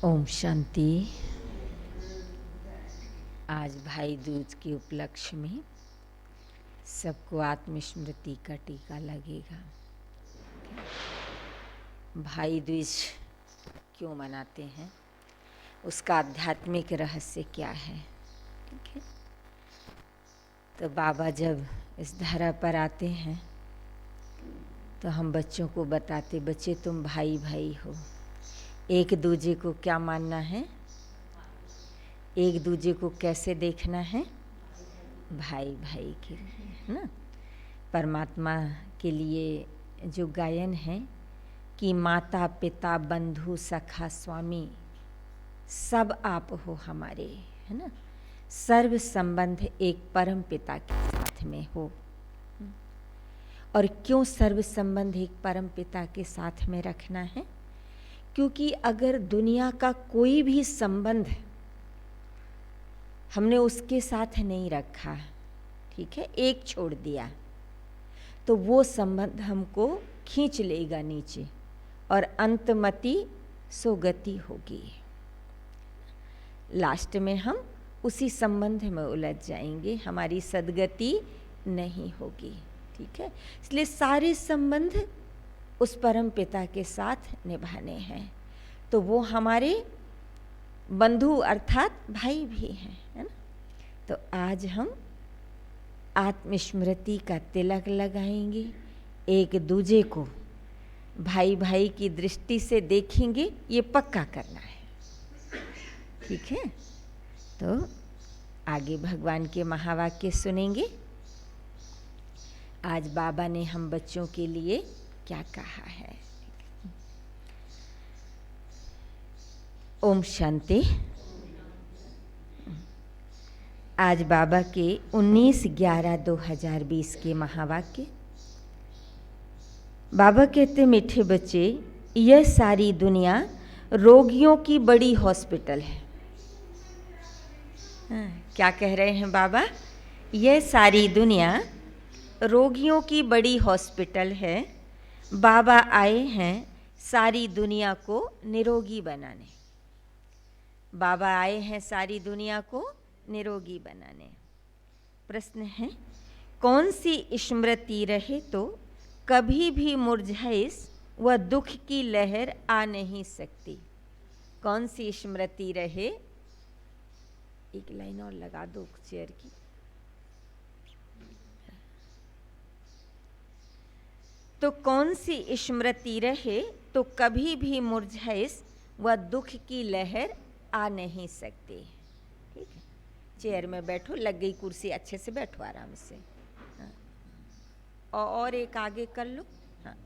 ओम शांति। आज भाई दूज के उपलक्ष्य में सबको आत्मस्मृति का टीका लगेगा। भाई दूज क्यों मनाते हैं, उसका आध्यात्मिक रहस्य क्या है? ठीक है, तो बाबा जब इस धरा पर आते हैं तो हम बच्चों को बताते, बच्चे तुम भाई भाई हो, एक दूजे को क्या मानना है, एक दूजे को कैसे देखना है, भाई भाई के लिए, है ना। परमात्मा के लिए जो गायन है कि माता पिता बंधु सखा स्वामी सब आप हो हमारे, है ना। सर्व संबंध एक परम पिता के साथ में हो। और क्यों सर्व संबंध एक परम पिता के साथ में रखना है? क्योंकि अगर दुनिया का कोई भी संबंध हमने उसके साथ नहीं रखा, ठीक है, एक छोड़ दिया, तो वो संबंध हमको खींच लेगा नीचे और अंतमति सोगति होगी। लास्ट में हम उसी संबंध में उलझ जाएंगे, हमारी सद्गति नहीं होगी। ठीक है, इसलिए सारे संबंध उस परम पिता के साथ निभाने हैं। तो वो हमारे बंधु अर्थात भाई भी हैं, है ना। तो आज हम आत्मस्मृति का तिलक लगाएंगे, एक दूजे को भाई भाई की दृष्टि से देखेंगे, ये पक्का करना है। ठीक है, तो आगे भगवान के महावाक्य सुनेंगे। आज बाबा ने हम बच्चों के लिए क्या कहा है। ओम शांति। आज बाबा के 19/11/2020 के महावाक्य। बाबा कहते, मीठे बच्चे, यह सारी दुनिया रोगियों की बड़ी हॉस्पिटल है। क्या कह रहे हैं बाबा? यह सारी दुनिया रोगियों की बड़ी हॉस्पिटल है। बाबा आए हैं सारी दुनिया को निरोगी बनाने। बाबा आए हैं सारी दुनिया को निरोगी बनाने। प्रश्न है, कौन सी स्मृति रहे तो कभी भी मुरझाइश व दुख की लहर आ नहीं सकती? कौन सी स्मृति रहे? एक लाइन और लगा दो चेयर की। तो कौन सी स्मृति रहे तो कभी भी मुरझाइश व दुख की लहर आ नहीं सकती? ठीक है, चेयर में बैठो, लग गई कुर्सी, अच्छे से बैठो आराम से। हाँ, और एक आगे कर लो। हाँ,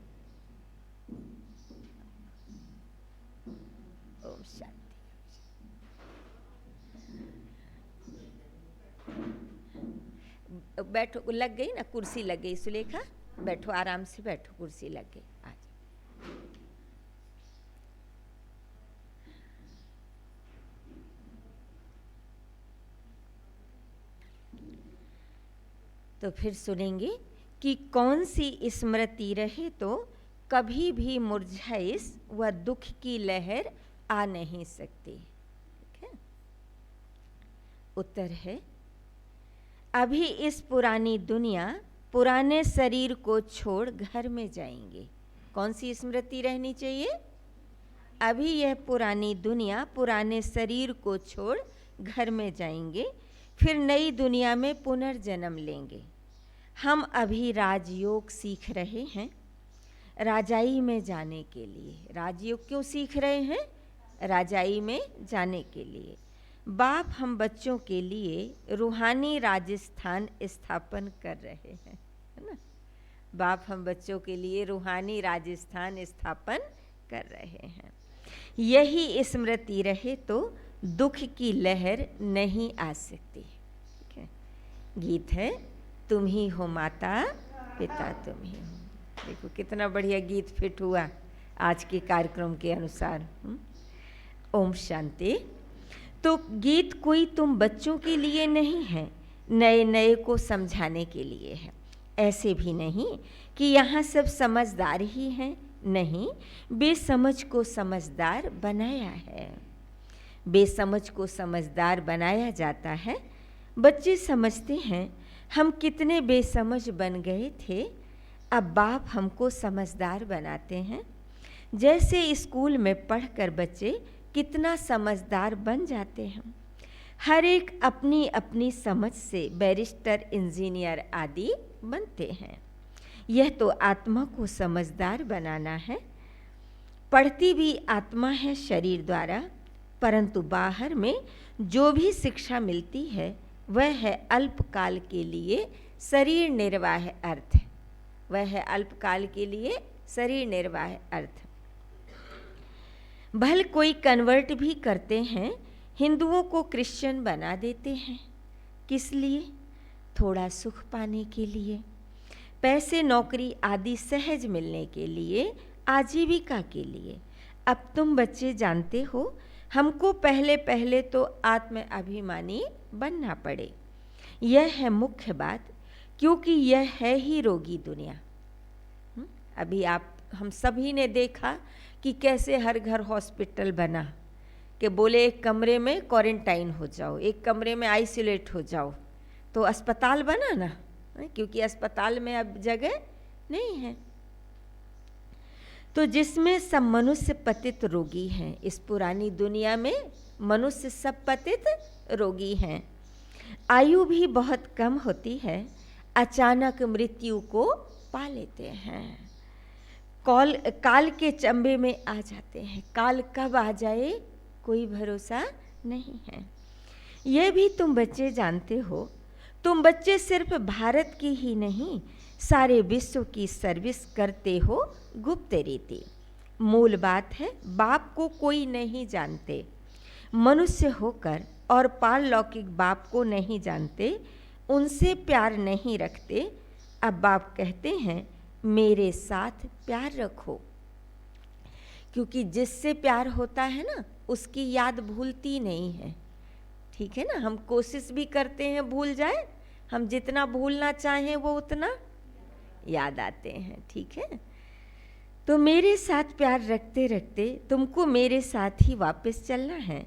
ओम शांति। बैठो, लग गई ना कुर्सी, लग गई सुलेखा, बैठो आराम से बैठो, कुर्सी लग गई। आज तो फिर सुनेंगे कि कौन सी स्मृति रहे तो कभी भी मुरझाइश व दुख की लहर आ नहीं सकती। ठीक है, उत्तर है, अभी इस पुरानी दुनिया पुराने शरीर को छोड़ घर में जाएंगे। कौन सी स्मृति रहनी चाहिए? अभी यह पुरानी दुनिया पुराने शरीर को छोड़ घर में जाएंगे, फिर नई दुनिया में पुनर्जन्म लेंगे। हम अभी राजयोग सीख रहे हैं राजाई में जाने के लिए। राजयोग क्यों सीख रहे हैं? राजाई में जाने के लिए। बाप हम बच्चों के लिए रूहानी राजस्थान स्थापन कर रहे हैं, है ना। बाप हम बच्चों के लिए रूहानी राजस्थान स्थापन कर रहे हैं। यही स्मृति रहे तो दुख की लहर नहीं आ सकती। ठीक है, गीत है, तुम ही हो माता पिता तुम ही हो। देखो कितना बढ़िया गीत फिट हुआ आज के कार्यक्रम के अनुसार। ओम शांति। तो गीत कोई तुम बच्चों के लिए नहीं है, नए नए को समझाने के लिए है। ऐसे भी नहीं कि यहाँ सब समझदार ही हैं, नहीं, बेसमझ को समझदार बनाया है। बेसमझ को समझदार बनाया जाता है। बच्चे समझते हैं हम कितने बेसमझ बन गए थे, अब बाप हमको समझदार बनाते हैं। जैसे स्कूल में पढ़कर बच्चे कितना समझदार बन जाते हैं। हर एक अपनी अपनी समझ से बैरिस्टर, इंजीनियर आदि बनते हैं। यह तो आत्मा को समझदार बनाना है। पढ़ती भी आत्मा है शरीर द्वारा, परंतु बाहर में जो भी शिक्षा मिलती है वह है अल्पकाल के लिए शरीर निर्वाह अर्थ। वह है अल्पकाल के लिए शरीर निर्वाह अर्थ। भले कोई कन्वर्ट भी करते हैं, हिंदुओं को क्रिश्चियन बना देते हैं। किस लिए? थोड़ा सुख पाने के लिए, पैसे, नौकरी आदि सहज मिलने के लिए, आजीविका के लिए। अब तुम बच्चे जानते हो हमको पहले पहले तो आत्म अभिमानी बनना पड़े। यह है मुख्य बात, क्योंकि यह है ही रोगी दुनिया। अभी हम सभी ने देखा कि कैसे हर घर हॉस्पिटल बना, कि बोले एक कमरे में क्वारंटाइन हो जाओ, एक कमरे में आइसोलेट हो जाओ, तो अस्पताल बना ना, क्योंकि अस्पताल में अब जगह नहीं है। तो जिसमें सब मनुष्य पतित रोगी हैं, इस पुरानी दुनिया में मनुष्य सब पतित रोगी हैं। आयु भी बहुत कम होती है, अचानक मृत्यु को पा लेते हैं। काल के चंबे में आ जाते हैं। काल कब आ जाए कोई भरोसा नहीं है। यह भी तुम बच्चे जानते हो। तुम बच्चे सिर्फ भारत की ही नहीं, सारे विश्व की सर्विस करते हो गुप्त रीति। मूल बात है, बाप को कोई नहीं जानते। मनुष्य होकर और पारलौकिक बाप को नहीं जानते, उनसे प्यार नहीं रखते। अब बाप कहते हैं मेरे साथ प्यार रखो, क्योंकि जिससे प्यार होता है ना, उसकी याद भूलती नहीं है। ठीक है ना, हम कोशिश भी करते हैं भूल जाए, हम जितना भूलना चाहें वो उतना याद आते हैं। ठीक है, तो मेरे साथ प्यार रखते रखते तुमको मेरे साथ ही वापस चलना है।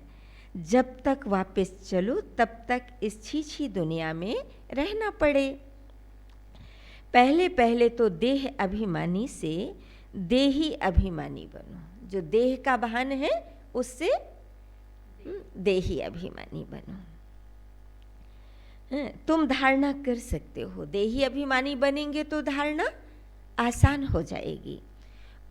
जब तक वापस चलो तब तक इस छीछी दुनिया में रहना पड़े। पहले पहले तो देह अभिमानी से देही अभिमानी बनो। जो देह का भान है उससे देही अभिमानी बनो। तुम धारणा कर सकते हो, देही अभिमानी बनेंगे तो धारणा आसान हो जाएगी।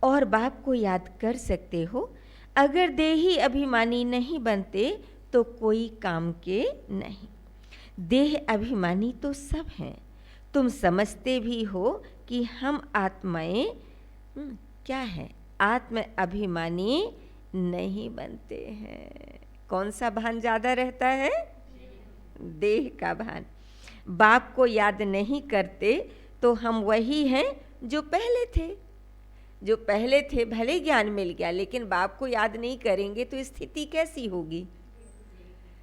और बाप को याद कर सकते हो, अगर देही अभिमानी नहीं बनते तो कोई काम के नहीं। देह अभिमानी तो सब हैं। तुम समझते भी हो कि हम आत्माएं क्या है, आत्म अभिमानी नहीं बनते हैं। कौन सा भान ज़्यादा रहता है? देह का भान। बाप को याद नहीं करते तो हम वही हैं जो पहले थे। जो पहले थे, भले ज्ञान मिल गया, लेकिन बाप को याद नहीं करेंगे तो स्थिति कैसी होगी?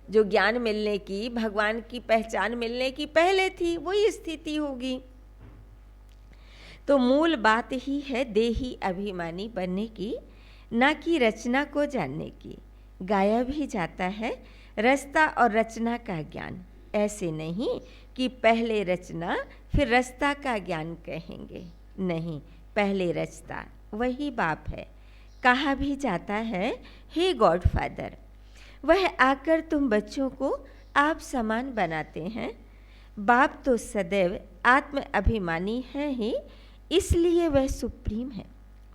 जो ज्ञान मिलने की, भगवान की पहचान मिलने की पहले थी, वही स्थिति होगी। तो मूल बात ही है देही अभिमानी बनने की, ना कि रचना को जानने की। गाया भी जाता है रस्ता और रचना का ज्ञान। ऐसे नहीं कि पहले रचना फिर रस्ता का ज्ञान कहेंगे, नहीं, पहले रचता वही बाप है। कहा भी जाता है, हे गॉड फादर, वह आकर तुम बच्चों को आप समान बनाते हैं। बाप तो सदैव आत्म अभिमानी है ही, इसलिए वह सुप्रीम है।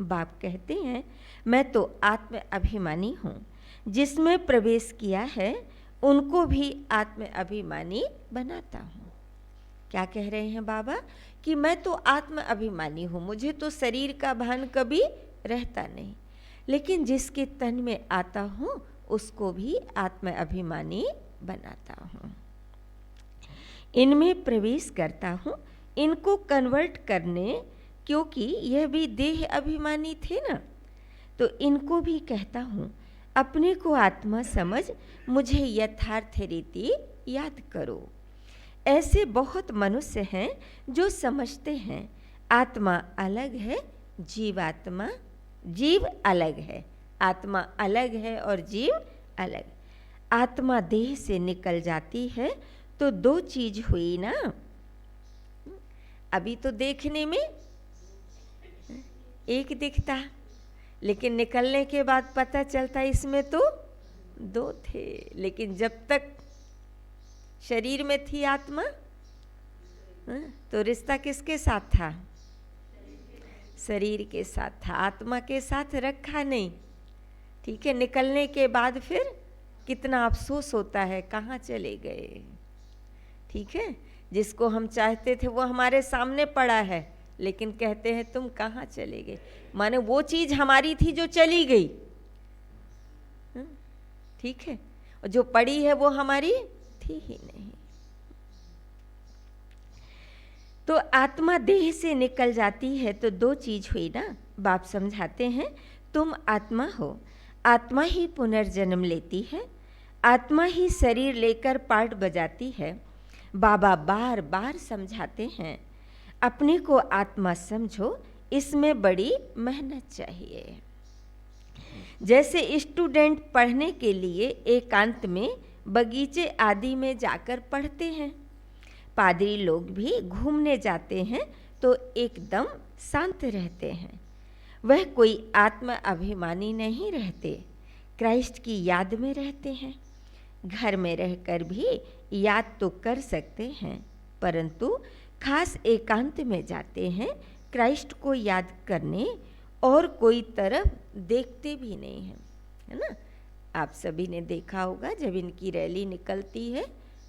बाप कहते हैं मैं तो आत्म अभिमानी हूँ। जिसमें प्रवेश किया है उनको भी आत्म अभिमानी बनाता हूँ। क्या कह रहे हैं बाबा? कि मैं तो आत्म अभिमानी हूँ, मुझे तो शरीर का भान कभी रहता नहीं, लेकिन जिसके तन में आता हूँ उसको भी आत्म अभिमानी बनाता हूँ। इनमें प्रवेश करता हूँ, इनको कन्वर्ट करने, क्योंकि यह भी देह अभिमानी थे ना, तो इनको भी कहता हूँ अपने को आत्मा समझ मुझे यथार्थ रीति याद करो। ऐसे बहुत मनुष्य हैं जो समझते हैं आत्मा अलग है, जीवात्मा, जीव अलग है, आत्मा अलग है और जीव अलग। आत्मा देह से निकल जाती है तो दो चीज हुई ना। अभी तो देखने में एक दिखता, लेकिन निकलने के बाद पता चलता इसमें तो दो थे। लेकिन जब तक शरीर में थी आत्मा, तो रिश्ता किसके साथ था? शरीर के साथ था, आत्मा के साथ रखा नहीं। ठीक है, निकलने के बाद फिर कितना अफसोस होता है, कहाँ चले गए। ठीक है, जिसको हम चाहते थे वो हमारे सामने पड़ा है, लेकिन कहते हैं तुम कहाँ चले गए। माने वो चीज हमारी थी जो चली गई। ठीक है, और जो पड़ी है वो हमारी थी ही नहीं। तो आत्मा देह से निकल जाती है तो दो चीज हुई ना। बाप समझाते हैं, तुम आत्मा हो, आत्मा ही पुनर्जन्म लेती है, आत्मा ही शरीर लेकर पार्ट बजाती है। बाबा बार बार समझाते हैं, अपने को आत्मा समझो, इसमें बड़ी मेहनत चाहिए। जैसे स्टूडेंट पढ़ने के लिए एकांत में बगीचे आदि में जाकर पढ़ते हैं, पादरी लोग भी घूमने जाते हैं तो एकदम शांत रहते हैं। वह कोई आत्म अभिमानी नहीं रहते, क्राइस्ट की याद में रहते हैं। घर में रहकर भी याद तो कर सकते हैं, परंतु खास एकांत में जाते हैं क्राइस्ट को याद करने, और कोई तरफ देखते भी नहीं हैं, है ना। आप सभी ने देखा होगा, जब इनकी रैली निकलती है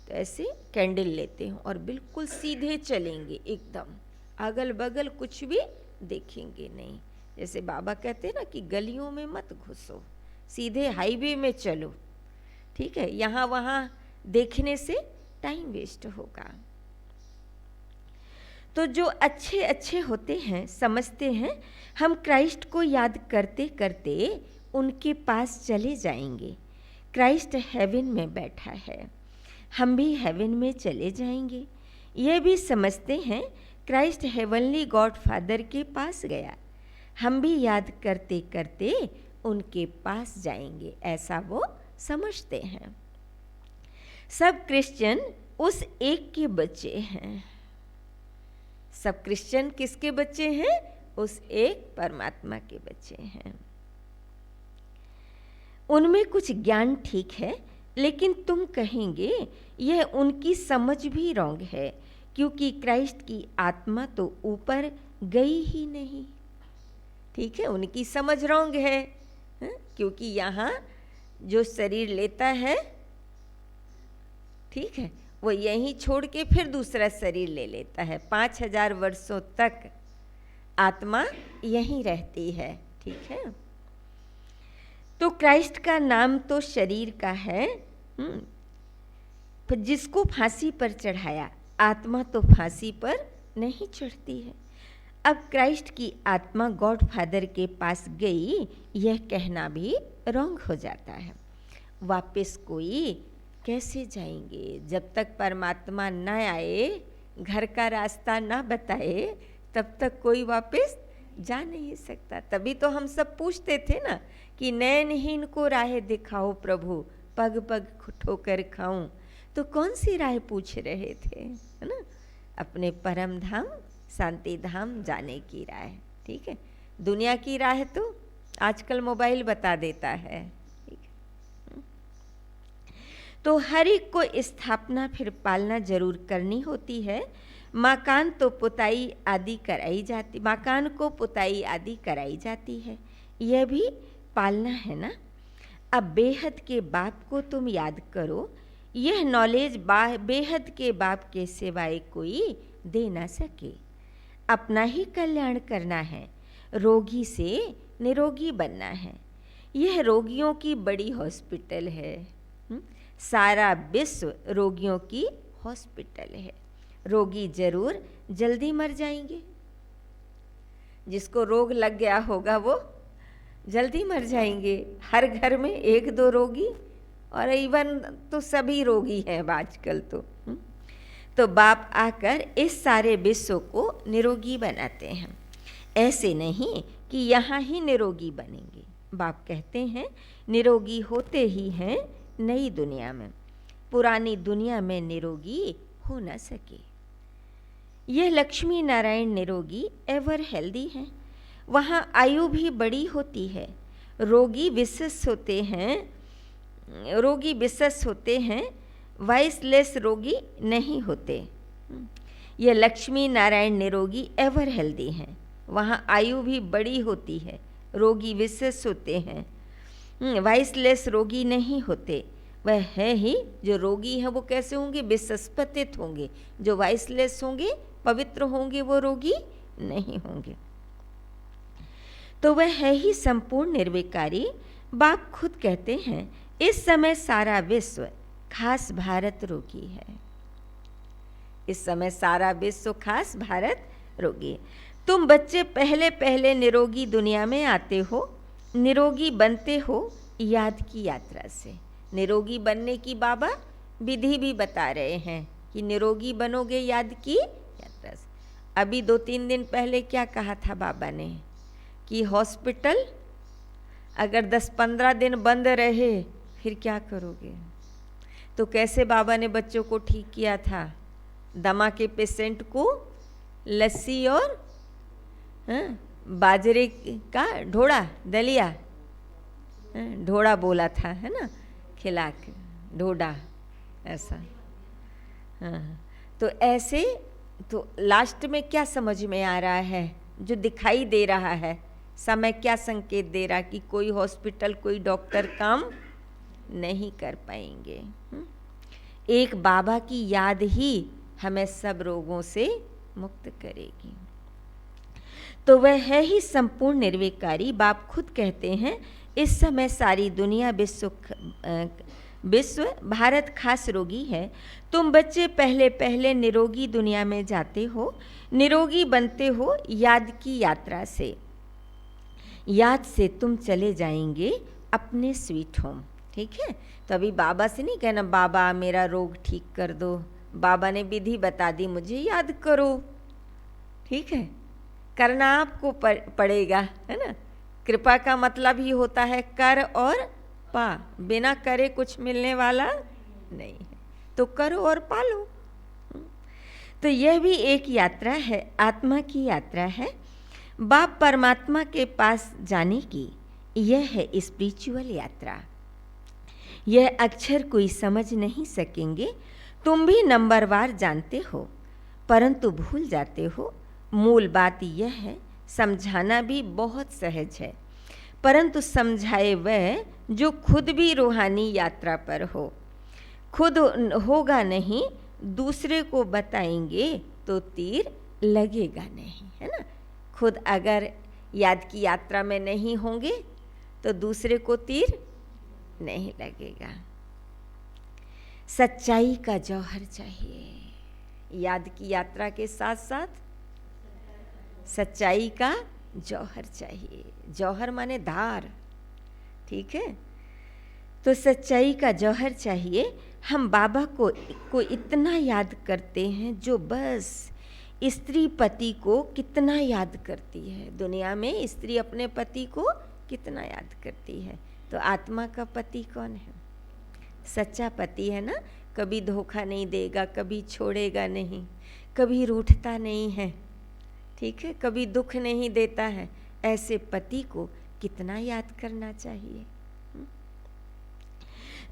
तो ऐसे कैंडल लेते हैं और बिल्कुल सीधे चलेंगे, एकदम अगल बगल कुछ भी देखेंगे नहीं। जैसे बाबा कहते हैं ना कि गलियों में मत घुसो, सीधे हाईवे में चलो। ठीक है, यहाँ वहाँ देखने से टाइम वेस्ट होगा। तो जो अच्छे अच्छे होते हैं समझते हैं हम क्राइस्ट को याद करते करते उनके पास चले जाएंगे। क्राइस्ट हेवन में बैठा है, हम भी हेवन में चले जाएंगे। ये भी समझते हैं क्राइस्ट हेवनली गॉड फादर के पास गया, हम भी याद करते करते उनके पास जाएंगे, ऐसा वो समझते हैं। सब क्रिश्चियन उस एक के बच्चे हैं। सब क्रिश्चियन किसके बच्चे हैं? उस एक परमात्मा के बच्चे हैं। उनमें कुछ ज्ञान ठीक है, लेकिन तुम कहेंगे यह उनकी समझ भी रॉन्ग है, क्योंकि क्राइस्ट की आत्मा तो ऊपर गई ही नहीं। ठीक है, उनकी समझ रॉन्ग है, क्योंकि यहाँ जो शरीर लेता है, ठीक है, वो यहीं छोड़ के फिर दूसरा शरीर ले लेता है। 5000 वर्षों तक आत्मा यहीं रहती है। ठीक है, तो क्राइस्ट का नाम तो शरीर का है, फिर जिसको फांसी पर चढ़ाया, आत्मा तो फांसी पर नहीं चढ़ती है। अब क्राइस्ट की आत्मा गॉड फादर के पास गई, यह कहना भी रॉन्ग हो जाता है। वापस कोई कैसे जाएंगे? जब तक परमात्मा न आए, घर का रास्ता न बताए, तब तक कोई वापस जा नहीं सकता। तभी तो हम सब पूछते थे ना कि नैनहीन को राह दिखाओ प्रभु, पग पग ठोकर खाऊं। तो कौन सी राह पूछ रहे थे, है ना? अपने परम धाम शांति धाम जाने की राह। ठीक है, दुनिया की राह तो आजकल मोबाइल बता देता है। ठीक है, तो हर एक को स्थापना फिर पालना जरूर करनी होती है। मकान तो पुताई आदि कराई जाती, मकान को पुताई आदि कराई जाती है, यह भी पालना है ना। अब बेहद के बाप को तुम याद करो, यह नॉलेज बेहद के बाप के सिवाय कोई दे ना सके। अपना ही कल्याण करना है, रोगी से निरोगी बनना है। यह रोगियों की बड़ी हॉस्पिटल है, सारा विश्व रोगियों की हॉस्पिटल है। रोगी जरूर जल्दी मर जाएंगे, जिसको रोग लग गया होगा वो जल्दी मर जाएंगे। हर घर में 1-2 रोगी, और इवन तो सभी रोगी हैं आजकल तो बाप आकर इस सारे विश्व को निरोगी बनाते हैं। ऐसे नहीं कि यहाँ ही निरोगी बनेंगे। बाप कहते हैं निरोगी होते ही हैं नई दुनिया में, पुरानी दुनिया में निरोगी हो न सके। यह लक्ष्मी नारायण निरोगी एवर हेल्दी हैं। वहाँ आयु भी बड़ी होती है, रोगी विशेष होते हैं, वाइसलेस रोगी नहीं होते। यह लक्ष्मी नारायण निरोगी एवर हेल्दी हैं। वहाँ आयु भी बड़ी होती है, रोगी विशेष होते हैं, वाइसलेस रोगी नहीं होते। वह है ही जो रोगी हैं वो कैसे होंगे? विशस्पतित होंगे। जो वाइसलेस होंगे, पवित्र होंगे, वो रोगी नहीं होंगे। तो वह है ही संपूर्ण निर्विकारी। बाप खुद कहते हैं इस समय सारा विश्व, खास भारत रोगी है। इस समय सारा विश्व, खास भारत रोगी। तुम बच्चे पहले पहले निरोगी दुनिया में आते हो, निरोगी बनते हो याद की यात्रा से। निरोगी बनने की बाबा विधि भी बता रहे हैं कि निरोगी बनोगे याद की यात्रा से। अभी 2-3 दिन पहले क्या कहा था बाबा ने कि हॉस्पिटल अगर 10-15 दिन बंद रहे फिर क्या करोगे? तो कैसे बाबा ने बच्चों को ठीक किया था? दमा के पेशेंट को लस्सी और बाजरे का ढोड़ा, दलिया, ढोड़ा बोला था, है ना, खिला के, ढोडा ऐसा। हाँ, तो ऐसे तो लास्ट में क्या समझ में आ रहा है? जो दिखाई दे रहा है समय क्या संकेत दे रहा कि कोई हॉस्पिटल, कोई डॉक्टर काम नहीं कर पाएंगे। एक बाबा की याद ही हमें सब रोगों से मुक्त करेगी। तो वह है ही संपूर्ण निर्विकारी। बाप खुद कहते हैं इस समय सारी दुनिया विश्व भारत खास रोगी है। तुम बच्चे पहले पहले निरोगी दुनिया में जाते हो, निरोगी बनते हो याद की यात्रा से। याद से तुम चले जाएंगे अपने स्वीट होम। ठीक है, तो अभी बाबा से नहीं कहना बाबा मेरा रोग ठीक कर दो। बाबा ने विधि बता दी, मुझे याद करो। ठीक है, करना आपको पड़ेगा, है ना। कृपा का मतलब ही होता है कर और पा। बिना करे कुछ मिलने वाला नहीं है, तो करो और पालो। तो यह भी एक यात्रा है, आत्मा की यात्रा है, बाप परमात्मा के पास जाने की। यह है स्पिरिचुअल यात्रा। यह अक्षर कोई समझ नहीं सकेंगे। तुम भी नंबरवार जानते हो, परंतु भूल जाते हो। मूल बात यह है, समझाना भी बहुत सहज है, परंतु समझाए वह जो खुद भी रूहानी यात्रा पर हो। खुद होगा नहीं, दूसरे को बताएंगे तो तीर लगेगा नहीं, है ना। खुद अगर याद की यात्रा में नहीं होंगे तो दूसरे को तीर नहीं लगेगा। सच्चाई का जौहर चाहिए। याद की यात्रा के साथ साथ सच्चाई का जौहर चाहिए। जौहर माने धार। ठीक है, तो सच्चाई का जौहर चाहिए। हम बाबा को इतना याद करते हैं, जो बस स्त्री पति को कितना याद करती है। दुनिया में स्त्री अपने पति को कितना याद करती है, तो आत्मा का पति कौन है? सच्चा पति है ना। कभी धोखा नहीं देगा, कभी छोड़ेगा नहीं, कभी रूठता नहीं है, ठीक है, कभी दुख नहीं देता है। ऐसे पति को कितना याद करना चाहिए।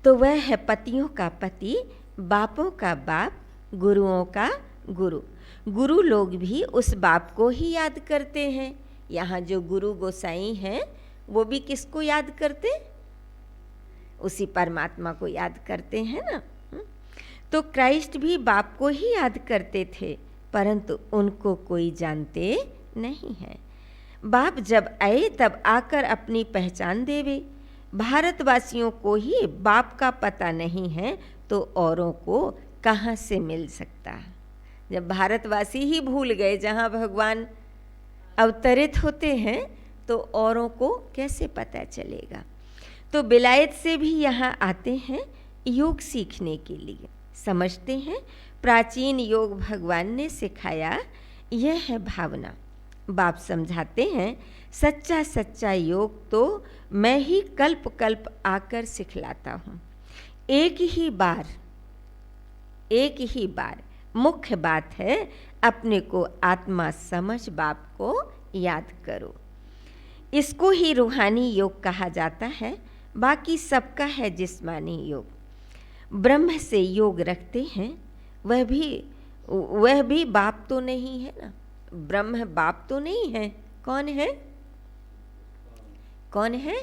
तो वह है पतियों का पति, बापों का बाप, गुरुओं का गुरु। गुरु लोग भी उस बाप को ही याद करते हैं। यहाँ जो गुरु गोसाई हैं वो भी किसको याद करते? उसी परमात्मा को याद करते हैं ना। तो क्राइस्ट भी बाप को ही याद करते थे, परंतु उनको कोई जानते नहीं है। बाप जब आए तब आकर अपनी पहचान देवे। भारतवासियों को ही बाप का पता नहीं है तो औरों को कहाँ से मिल सकता? जब भारतवासी ही भूल गए जहाँ भगवान अवतरित होते हैं तो औरों को कैसे पता चलेगा? तो विलायत से भी यहाँ आते हैं योग सीखने के लिए। समझते हैं प्राचीन योग भगवान ने सिखाया, यह है भावना। बाप समझाते हैं सच्चा सच्चा योग तो मैं ही कल्प कल्प आकर सिखलाता हूँ। एक ही बार मुख्य बात है, अपने को आत्मा समझ बाप को याद करो। इसको ही रूहानी योग कहा जाता है, बाकी सबका है जिस्मानी योग। ब्रह्म से योग रखते हैं, वह भी बाप तो नहीं है ना, ब्रह्म बाप तो नहीं है, कौन है? कौन है?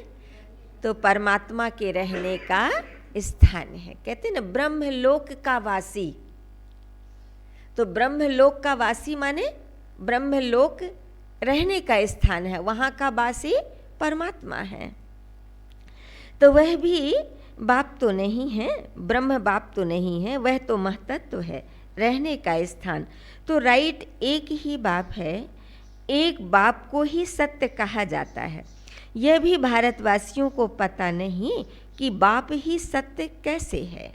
तो परमात्मा के रहने का स्थान है। कहते ना ब्रह्मलोक का वासी, तो ब्रह्मलोक का वासी माने ब्रह्मलोक रहने का स्थान है, वहाँ का वासी परमात्मा है। तो वह भी बाप तो नहीं है, ब्रह्म बाप तो नहीं है, वह तो महतत्व है, रहने का स्थान। तो राइट, एक ही बाप है, एक बाप को ही सत्य कहा जाता है। यह भी भारतवासियों को पता नहीं कि बाप ही सत्य कैसे है।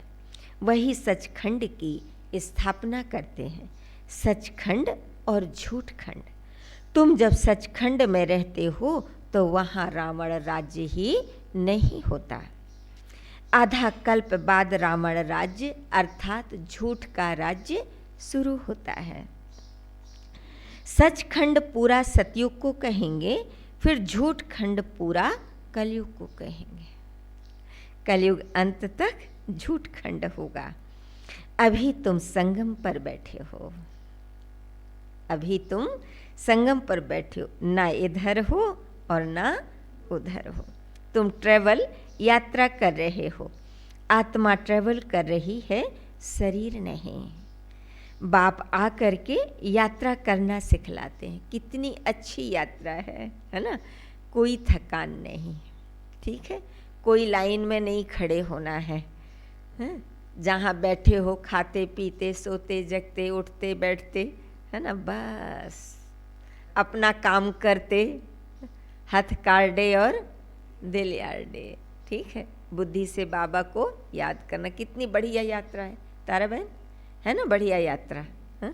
वही सचखंड की स्थापना करते हैं, सचखंड और झूठखंड। तुम जब सचखंड में रहते हो तो वहाँ रावण राज्य ही नहीं होता। आधा कल्प बाद रावण राज्य अर्थात झूठ का राज्य शुरू होता है। सचखंड पूरा सतयुग को कहेंगे, फिर झूठखंड पूरा कलयुग को कहेंगे। कलयुग अंत तक झूठखंड होगा। अभी तुम संगम पर बैठे हो, अभी तुम संगम पर बैठे हो, ना इधर हो और ना उधर हो। तुम ट्रेवल यात्रा कर रहे हो, आत्मा ट्रेवल कर रही है, शरीर नहीं। बाप आ करके यात्रा करना सिखलाते हैं। कितनी अच्छी यात्रा है ना? कोई थकान नहीं, ठीक है? कोई लाइन में नहीं खड़े होना है, जहाँ बैठे हो खाते पीते सोते जगते उठते बैठते, है ना, बस अपना काम करते, हाथ काटे और दिल यार्डे, ठीक है? बुद्धि से बाबा को याद करना। कितनी बढ़िया यात्रा है तारा बहन, है ना? बढ़िया यात्रा, हाँ?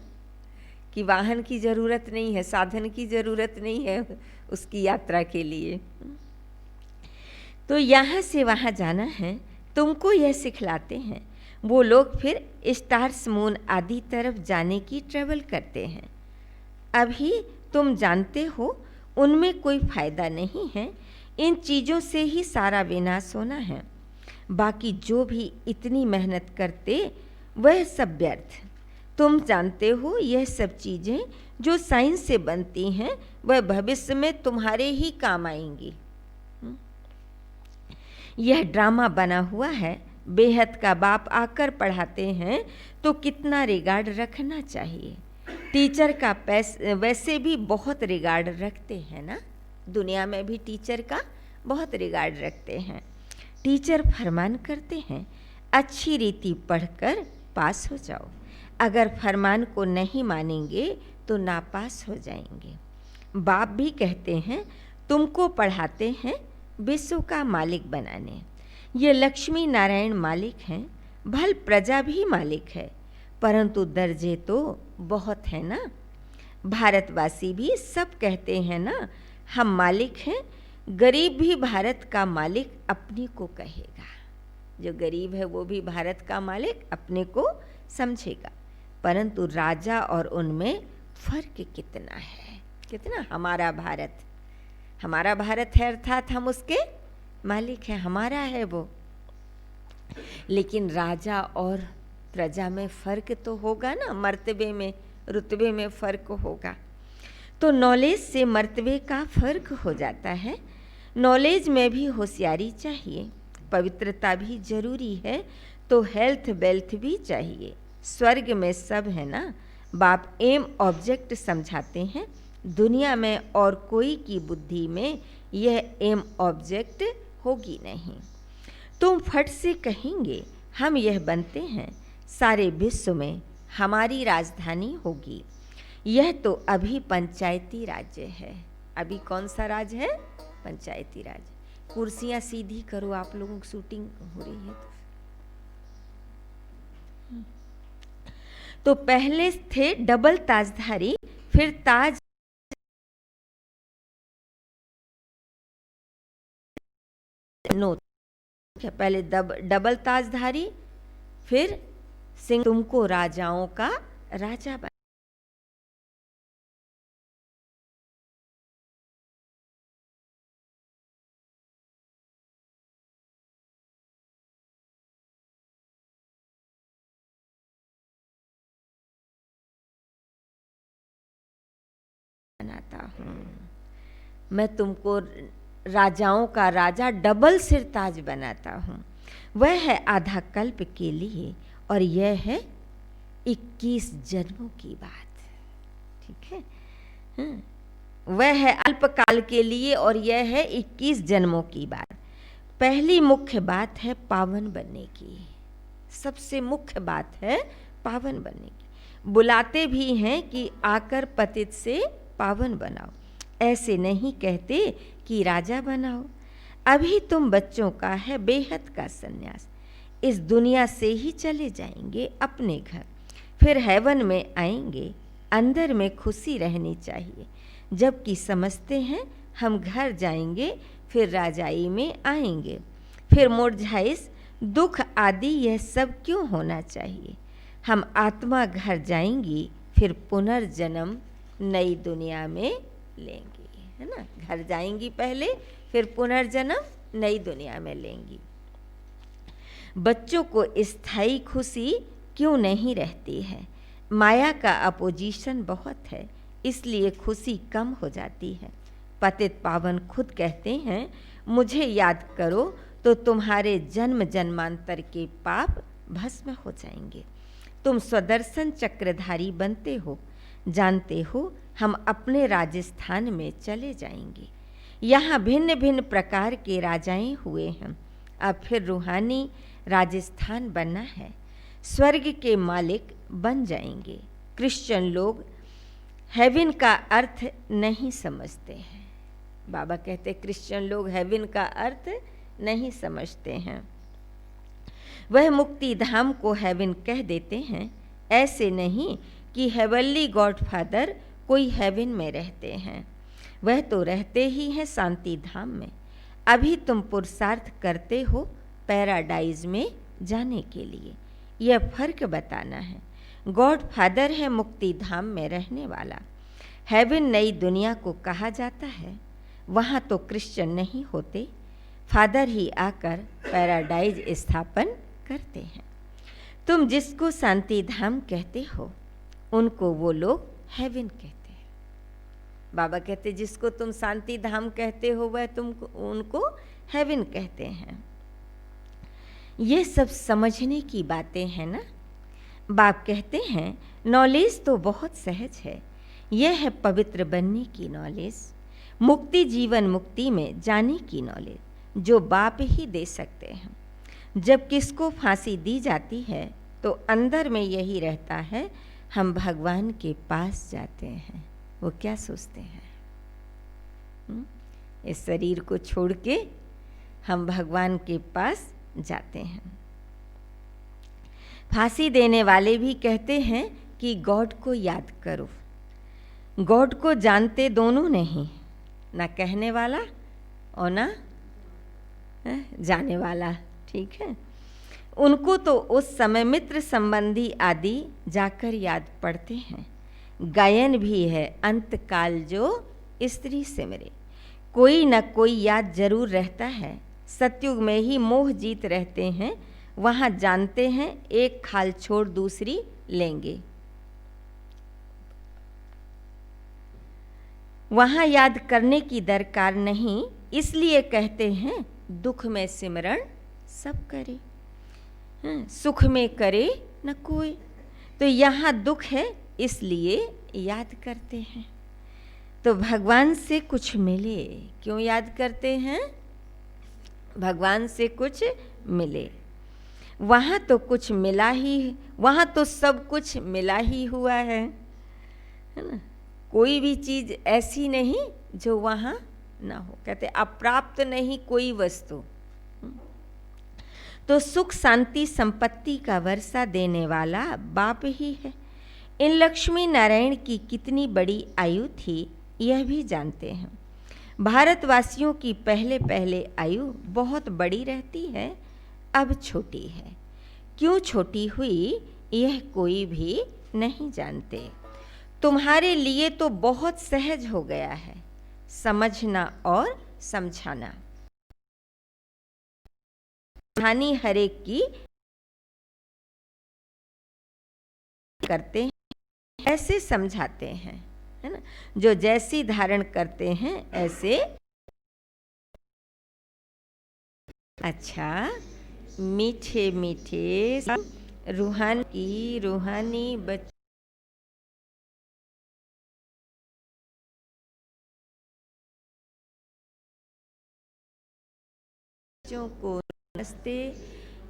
कि वाहन की ज़रूरत नहीं है, साधन की ज़रूरत नहीं है उसकी यात्रा के लिए। तो यहाँ से वहाँ जाना है, तुमको यह सिखलाते हैं। वो लोग फिर स्टार्स मून आदि तरफ जाने की ट्रेवल करते हैं। अभी तुम जानते हो उनमें कोई फायदा नहीं है, इन चीज़ों से ही सारा विनाश होना है। बाकी जो भी इतनी मेहनत करते वह सब व्यर्थ। तुम जानते हो यह सब चीज़ें जो साइंस से बनती हैं वह भविष्य में तुम्हारे ही काम आएंगी। यह ड्रामा बना हुआ है, बेहद का बाप आकर पढ़ाते हैं तो कितना रिगार्ड रखना चाहिए। टीचर का वैसे भी बहुत रिगार्ड रखते हैं ना, दुनिया में भी टीचर का बहुत रिगार्ड रखते हैं। टीचर फरमान करते हैं अच्छी रीति पढ़कर पास हो जाओ, अगर फरमान को नहीं मानेंगे तो नापास हो जाएंगे। बाप भी कहते हैं तुमको पढ़ाते हैं विश्व का मालिक बनाने। ये लक्ष्मी नारायण मालिक हैं, भल प्रजा भी मालिक है, परंतु दर्जे तो बहुत है ना। भारतवासी भी सब कहते हैं ना हम मालिक हैं, गरीब भी भारत का मालिक अपने को कहेगा। जो गरीब है वो भी भारत का मालिक अपने को समझेगा, परंतु राजा और उनमें फर्क कितना है, कितना। हमारा भारत है अर्थात हम उसके मालिक हैं, हमारा है वो। लेकिन राजा और प्रजा में फर्क तो होगा ना, मर्तबे में रुतबे में फर्क होगा। तो नॉलेज से मर्तबे का फर्क हो जाता है। नॉलेज में भी होशियारी चाहिए, पवित्रता भी जरूरी है, तो हेल्थ वेल्थ भी चाहिए। स्वर्ग में सब है ना। बाप एम ऑब्जेक्ट समझाते हैं, दुनिया में और कोई की बुद्धि में यह एम ऑब्जेक्ट होगी नहीं। तुम फट से कहेंगे हम यह बनते हैं, सारे विश्व में हमारी राजधानी होगी। यह तो अभी पंचायती राज्य है। अभी कौन सा राज है? पंचायती राज। कुर्सियां सीधी करो, आप लोगों की शूटिंग हो रही है। तो पहले थे डबल ताजधारी, फिर ताज नो क्या पहले डबल ताजधारी, फिर सिंह तुमको राजाओं का राजा बनाता हूँ। मैं तुमको राजाओं का राजा डबल सिर ताज बनाता हूँ। वह है आधा कल्प के लिए और यह है 21 जन्मों की बात। ठीक है, वह है अल्पकाल के लिए और यह है 21 जन्मों की बात। पहली मुख्य बात है पावन बनने की, सबसे मुख्य बात है पावन बनने की। बुलाते भी हैं कि आकर पतित से पावन बनाओ, ऐसे नहीं कहते कि राजा बनाओ। अभी तुम बच्चों का है बेहद का संन्यास, इस दुनिया से ही चले जाएंगे अपने घर, फिर हेवन में आएंगे। अंदर में खुशी रहनी चाहिए, जबकि समझते हैं हम घर जाएंगे फिर राजाई में आएंगे, फिर मुरझाइश दुख आदि यह सब क्यों होना चाहिए। हम आत्मा घर जाएंगी फिर पुनर्जन्म नई दुनिया में लेंगी, है ना। घर जाएंगी पहले, फिर पुनर्जन्म नई दुनिया में लेंगी। बच्चों को स्थायी खुशी क्यों नहीं रहती है। माया का अपोजिशन बहुत है, इसलिए खुशी कम हो जाती है। पतित पावन खुद कहते हैं मुझे याद करो तो तुम्हारे जन्म जन्मांतर के पाप भस्म हो जाएंगे। तुम स्वदर्शन चक्रधारी बनते हो, जानते हो हम अपने राजस्थान में चले जाएंगे। यहाँ भिन्न भिन्न प्रकार के राजाएं हुए हैं, अब फिर रूहानी राजस्थान बनना है। स्वर्ग के मालिक बन जाएंगे। क्रिश्चियन लोग हेवन का अर्थ नहीं समझते हैं। बाबा कहते क्रिश्चियन लोग हेवन का अर्थ नहीं समझते हैं, वह मुक्ति धाम को हेवन कह देते हैं। ऐसे नहीं कि हेवनली गॉडफादर कोई हेवन में रहते हैं, वह तो रहते ही हैं शांति धाम में। अभी तुम पुरुषार्थ करते हो पैराडाइज में जाने के लिए, यह फर्क बताना है। गॉडफादर है मुक्ति धाम में रहने वाला, हेवन नई दुनिया को कहा जाता है। वहाँ तो क्रिश्चियन नहीं होते, फादर ही आकर पैराडाइज स्थापन करते हैं। तुम जिसको शांति धाम कहते हो उनको वो लोग हेवन कहते हैं। बाबा कहते जिसको तुम शांति धाम कहते हो वह तुमको उनको हेवन कहते हैं। ये सब समझने की बातें हैं ना। बाप कहते हैं नॉलेज तो बहुत सहज है, यह है पवित्र बनने की नॉलेज, मुक्ति जीवन मुक्ति में जाने की नॉलेज, जो बाप ही दे सकते हैं। जब किसको फांसी दी जाती है तो अंदर में यही रहता है हम भगवान के पास जाते हैं। वो क्या सोचते हैं, इस शरीर को छोड़ के हम भगवान के पास जाते हैं। फांसी देने वाले भी कहते हैं कि गॉड को याद करो। गॉड को जानते दोनों नहीं, ना कहने वाला और ना जाने वाला। ठीक है, उनको तो उस समय मित्र संबंधी आदि जाकर याद पड़ते हैं। गायन भी है अंतकाल जो स्त्री सिमरे, कोई न कोई याद जरूर रहता है। सतयुग में ही मोह जीत रहते हैं, वहाँ जानते हैं एक खाल छोड़ दूसरी लेंगे। वहाँ याद करने की दरकार नहीं, इसलिए कहते हैं दुख में सिमरण सब करे, सुख में करे न कोई। तो यहाँ दुख है इसलिए याद करते हैं, तो भगवान से कुछ मिले। क्यों याद करते हैं, भगवान से कुछ मिले। वहाँ तो कुछ मिला ही, वहाँ तो सब कुछ मिला ही हुआ है ना। कोई भी चीज़ ऐसी नहीं जो वहाँ ना हो। कहते अप्राप्त नहीं कोई वस्तु। तो सुख शांति संपत्ति का वर्षा देने वाला बाप ही है। इन लक्ष्मी नारायण की कितनी बड़ी आयु थी यह भी जानते हैं। भारतवासियों की पहले पहले आयु बहुत बड़ी रहती है अब छोटी है। क्यों छोटी हुई यह कोई भी नहीं जानते। तुम्हारे लिए तो बहुत सहज हो गया है समझना और समझाना। कहानी हरेक की करते हैं ऐसे समझाते हैं, है ना। जो जैसी धारण करते हैं ऐसे। अच्छा, मीठे मीठे रूहानी बच्चों को नमस्ते।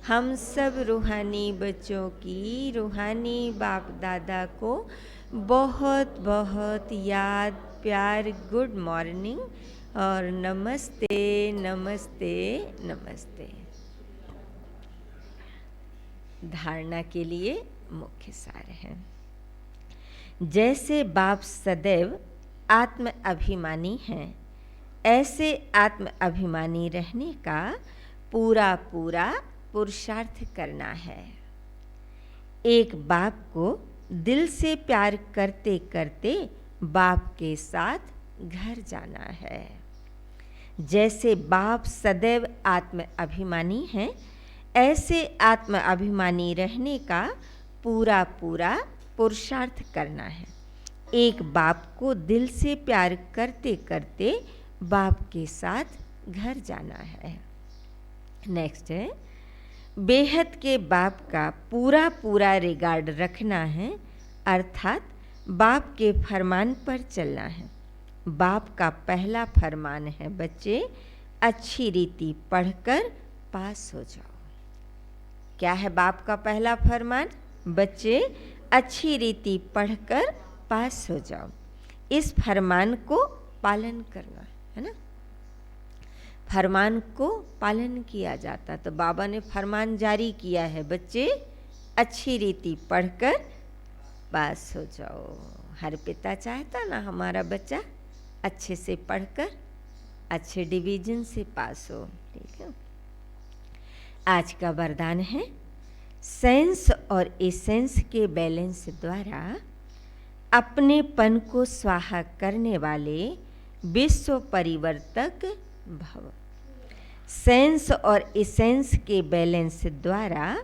हम सब रूहानी बच्चों की रूहानी बाप दादा को बहुत बहुत याद, प्यार, गुड मॉर्निंग और नमस्ते नमस्ते नमस्ते। धारणा के लिए मुख्य सार है। जैसे बाप सदैव आत्म अभिमानी हैं, ऐसे आत्म अभिमानी रहने का पूरा पूरा पुरुषार्थ करना है। एक बाप को दिल से प्यार करते करते बाप के साथ घर जाना है। जैसे बाप सदैव आत्म अभिमानी हैं, ऐसे आत्म अभिमानी रहने का पूरा पूरा पुरुषार्थ करना है। एक बाप को दिल से प्यार करते करते बाप के साथ घर जाना है। नेक्स्ट है, बेहद के बाप का पूरा पूरा रिगार्ड रखना है, अर्थात बाप के फरमान पर चलना है। बाप का पहला फरमान है, बच्चे अच्छी रीति पढ़कर पास हो जाओ। क्या है बाप का पहला फरमान? बच्चे अच्छी रीति पढ़कर पास हो जाओ। इस फरमान को पालन करना है ना। फरमान को पालन किया जाता, तो बाबा ने फरमान जारी किया है, बच्चे अच्छी रीति पढ़कर पास हो जाओ। हर पिता चाहता ना हमारा बच्चा अच्छे से पढ़कर अच्छे डिवीजन से पास हो। ठीक है। आज का वरदान है, सेंस और एसेंस के बैलेंस द्वारा अपनेपन को स्वाहा करने वाले विश्व परिवर्तक भव। सेंस और एसेंस के बैलेंस द्वारा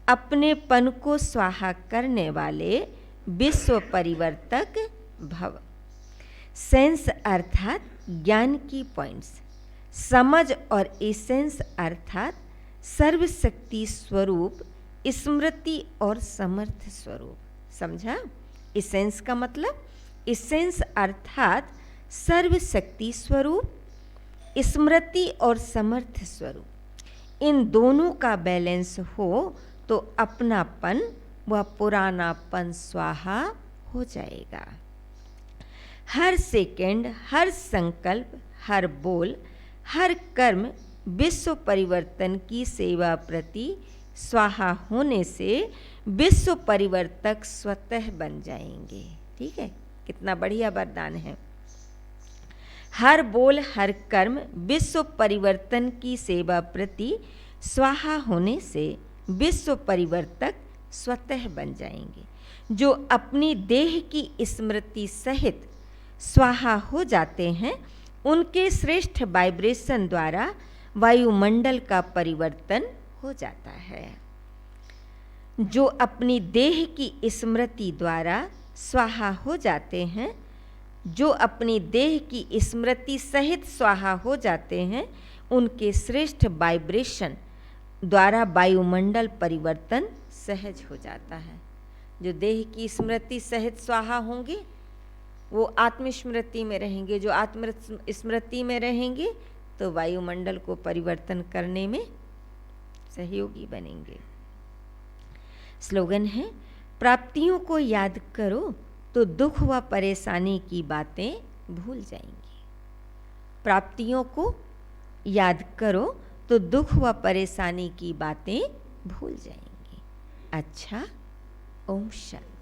अपनेपन को स्वाहा करने वाले विश्व परिवर्तक भव। सेंस अर्थात ज्ञान की पॉइंट्स, समझ और एसेंस अर्थात सर्वशक्ति स्वरूप, स्मृति और समर्थ स्वरूप। समझा? एसेंस का मतलब, एसेंस अर्थात सर्वशक्ति स्वरूप, स्मृति और समर्थ स्वरूप। इन दोनों का बैलेंस हो तो अपनापन व पुरानापन स्वाहा हो जाएगा। हर सेकंड, हर संकल्प, हर बोल, हर कर्म विश्व परिवर्तन की सेवा प्रति स्वाहा होने से विश्व परिवर्तक स्वतः बन जाएंगे। ठीक है, कितना बढ़िया वरदान है। हर बोल, हर कर्म विश्व परिवर्तन की सेवा प्रति स्वाहा होने से विश्व परिवर्तक स्वतः बन जाएंगे। जो अपनी देह की स्मृति सहित स्वाहा हो जाते हैं, उनके श्रेष्ठ वाइब्रेशन द्वारा वायुमंडल का परिवर्तन हो जाता है। जो अपनी देह की स्मृति द्वारा स्वाहा हो जाते हैं, जो अपनी देह की स्मृति सहित स्वाहा हो जाते हैं, उनके श्रेष्ठ वाइब्रेशन द्वारा वायुमंडल परिवर्तन सहज हो जाता है। जो देह की स्मृति सहित स्वाहा होंगे वो आत्मस्मृति में रहेंगे। जो आत्म स्मृति में रहेंगे तो वायुमंडल को परिवर्तन करने में सहयोगी बनेंगे। स्लोगन है, प्राप्तियों को याद करो तो दुख व परेशानी की बातें भूल जाएंगी। प्राप्तियों को याद करो तो दुख व परेशानी की बातें भूल जाएंगी। अच्छा, ओम शांति।